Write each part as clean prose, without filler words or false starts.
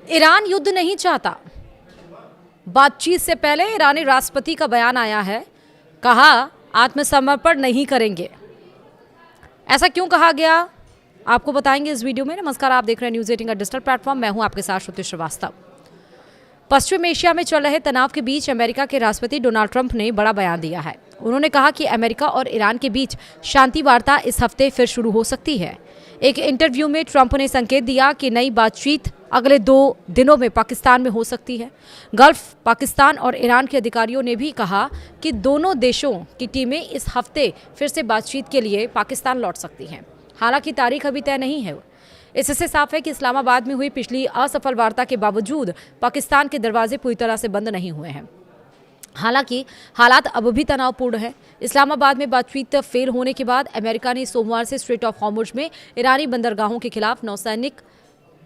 Iran युद्ध नहीं चाहता। बातचीत से पहले ईरानी राष्ट्रपति का बयान आया है, कहा आत्मसमर्पण नहीं करेंगे। ऐसा क्यों कहा गया, आपको बताएंगे इस वीडियो में। नमस्कार, आप देख रहे हैं न्यूज़ 18 का डिजिटल प्लेटफॉर्म। मैं हूं आपके साथ श्रुति श्रीवास्तव। पश्चिम एशिया में चल रहे तनाव के बीच अमेरिका के राष्ट्रपति डोनाल्ड ट्रंप ने बड़ा बयान दिया है। उन्होंने कहा कि अमेरिका और ईरान के बीच शांति वार्ता इस हफ्ते फिर शुरू हो सकती है। एक इंटरव्यू में ट्रंप ने संकेत दिया कि नई बातचीत अगले 2 दिनों में पाकिस्तान में हो सकती है। गल्फ, पाकिस्तान और ईरान के अधिकारियों ने भी कहा कि दोनों देशों की टीमें इस हफ्ते फिर से बातचीत के लिए पाकिस्तान लौट सकती हैं। हालांकि तारीख अभी तय नहीं है। इससे साफ है कि इस्लामाबाद में हुई पिछली असफल वार्ता के बावजूद पाकिस्तान के दरवाजे पूरी तरह से बंद नहीं हुए हैं। हालांकि हालात अब भी तनावपूर्ण है। इस्लामाबाद में बातचीत फेल होने के बाद अमेरिका ने सोमवार से स्ट्रेट ऑफ हॉर्मुज में ईरानी बंदरगाहों के खिलाफ नौसैनिक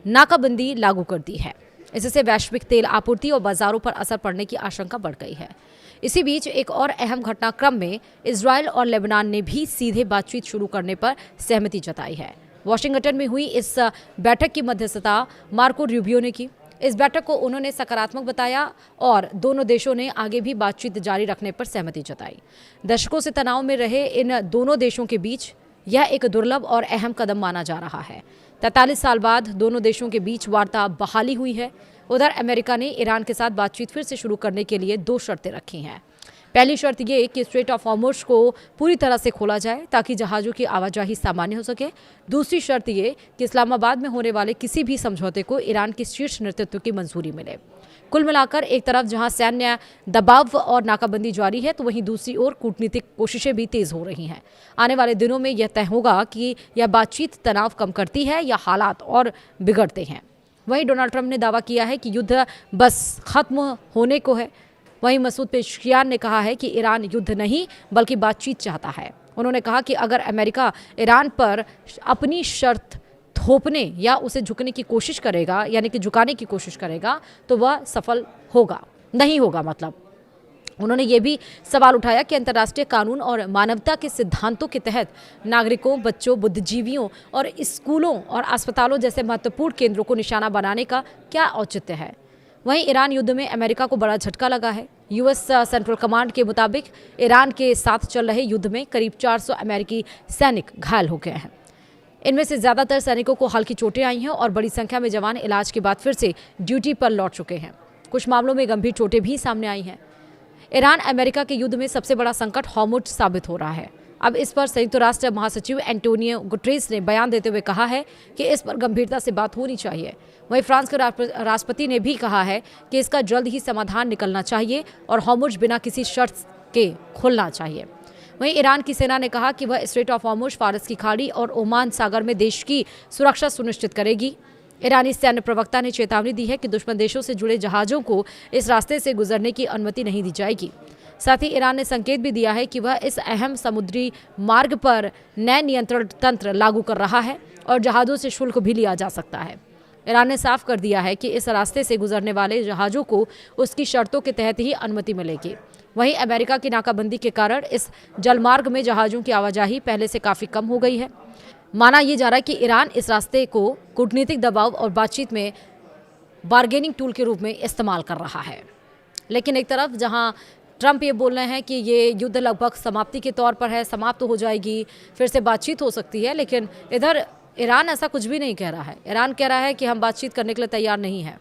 नाकाबंदी लागू कर दी है। इससे वैश्विक तेल आपूर्ति और बाजारों पर असर पड़ने की आशंका बढ़ गई है। इसी बीच एक और अहम घटनाक्रम में इजरायल और लेबनान ने भी सीधे बातचीत शुरू करने पर सहमति जताई है। वाशिंगटन में हुई इस बैठक की मध्यस्थता मार्को रूबियो ने की। इस बैठक को उन्होंने सकारात्मक बताया और दोनों देशों ने आगे भी बातचीत जारी रखने पर सहमति जताई। दशकों से तनाव में रहे इन दोनों देशों के बीच यह एक दुर्लभ और अहम कदम माना जा रहा है। 43 साल बाद दोनों देशों के बीच वार्ता बहाली हुई है। उधर अमेरिका ने ईरान के साथ बातचीत फिर से शुरू करने के लिए 2 शर्तें रखी हैं। पहली शर्त ये कि स्ट्रेट ऑफ हॉर्मुज को पूरी तरह से खोला जाए ताकि जहाज़ों की आवाजाही सामान्य हो सके। दूसरी शर्त ये कि इस्लामाबाद में होने वाले किसी भी समझौते को ईरान के शीर्ष नेतृत्व की मंजूरी मिले। कुल मिलाकर एक तरफ जहां सैन्य दबाव और नाकाबंदी जारी है, तो वहीं दूसरी ओर कूटनीतिक कोशिशें भी तेज हो रही हैं। आने वाले दिनों में यह तय होगा कि यह बातचीत तनाव कम करती है या हालात और बिगड़ते हैं। वहीं डोनाल्ड ट्रंप ने दावा किया है कि युद्ध बस खत्म होने को है। वहीं मसूद पेशकियान ने कहा है कि ईरान युद्ध नहीं बल्कि बातचीत चाहता है। उन्होंने कहा कि अगर अमेरिका ईरान पर अपनी शर्त थोपने या उसे झुकने की कोशिश करेगा, यानी कि झुकाने की कोशिश करेगा, तो वह सफल होगा नहीं होगा। मतलब उन्होंने ये भी सवाल उठाया कि अंतर्राष्ट्रीय कानून और मानवता के सिद्धांतों के तहत नागरिकों, बच्चों, बुद्धिजीवियों और स्कूलों और अस्पतालों जैसे महत्वपूर्ण केंद्रों को निशाना बनाने का क्या औचित्य है। वहीं ईरान युद्ध में अमेरिका को बड़ा झटका लगा है। यूएस सेंट्रल कमांड के मुताबिक ईरान के साथ चल रहे युद्ध में करीब 400 अमेरिकी सैनिक घायल हो गए हैं। इनमें से ज़्यादातर सैनिकों को हल्की चोटें आई हैं और बड़ी संख्या में जवान इलाज के बाद फिर से ड्यूटी पर लौट चुके हैं। कुछ मामलों में गंभीर चोटें भी सामने आई हैं। ईरान अमेरिका के युद्ध में सबसे बड़ा संकट हॉर्मुज साबित हो रहा है। अब इस पर संयुक्त राष्ट्र महासचिव एंटोनियो गुटेरेस ने बयान देते हुए कहा है कि इस पर गंभीरता से बात होनी चाहिए। वहीं फ्रांस के राष्ट्रपति ने भी कहा है कि इसका जल्द ही समाधान निकलना चाहिए और हॉर्मुज बिना किसी शर्त के खुलना चाहिए। वहीं ईरान की सेना ने कहा कि वह स्ट्रेट ऑफ हॉर्मुज, फारस की खाड़ी और ओमान सागर में देश की सुरक्षा सुनिश्चित करेगी। ईरानी सैन्य प्रवक्ता ने चेतावनी दी है कि दुश्मन देशों से जुड़े जहाज़ों को इस रास्ते से गुजरने की अनुमति नहीं दी जाएगी। साथ ही ईरान ने संकेत भी दिया है कि वह इस अहम समुद्री मार्ग पर नए नियंत्रण तंत्र लागू कर रहा है और जहाज़ों से शुल्क भी लिया जा सकता है। ईरान ने साफ कर दिया है कि इस रास्ते से गुजरने वाले जहाज़ों को उसकी शर्तों के तहत ही अनुमति मिलेगी। वहीं अमेरिका की नाकाबंदी के कारण इस जलमार्ग में जहाज़ों की आवाजाही पहले से काफ़ी कम हो गई है। माना यह जा रहा है कि ईरान इस रास्ते को कूटनीतिक दबाव और बातचीत में बार्गेनिंग टूल के रूप में इस्तेमाल कर रहा है। लेकिन एक तरफ जहां ट्रंप ये बोल रहे हैं कि ये युद्ध लगभग समाप्ति के तौर पर है, समाप्त हो जाएगी, फिर से बातचीत हो सकती है, लेकिन इधर ईरान ऐसा कुछ भी नहीं कह रहा है। ईरान कह रहा है कि हम बातचीत करने के लिए तैयार नहीं है।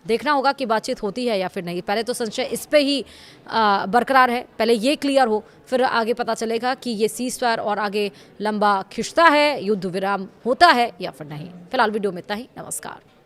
देखना होगा कि बातचीत होती है या फिर नहीं। पहले तो संशय इस पे ही बरकरार है, पहले ये क्लियर हो, फिर आगे पता चलेगा कि ये सीज़फायर और आगे लंबा खिंचता है, युद्ध विराम होता है या फिर नहीं। फिलहाल वीडियो में इतना ही। नमस्कार।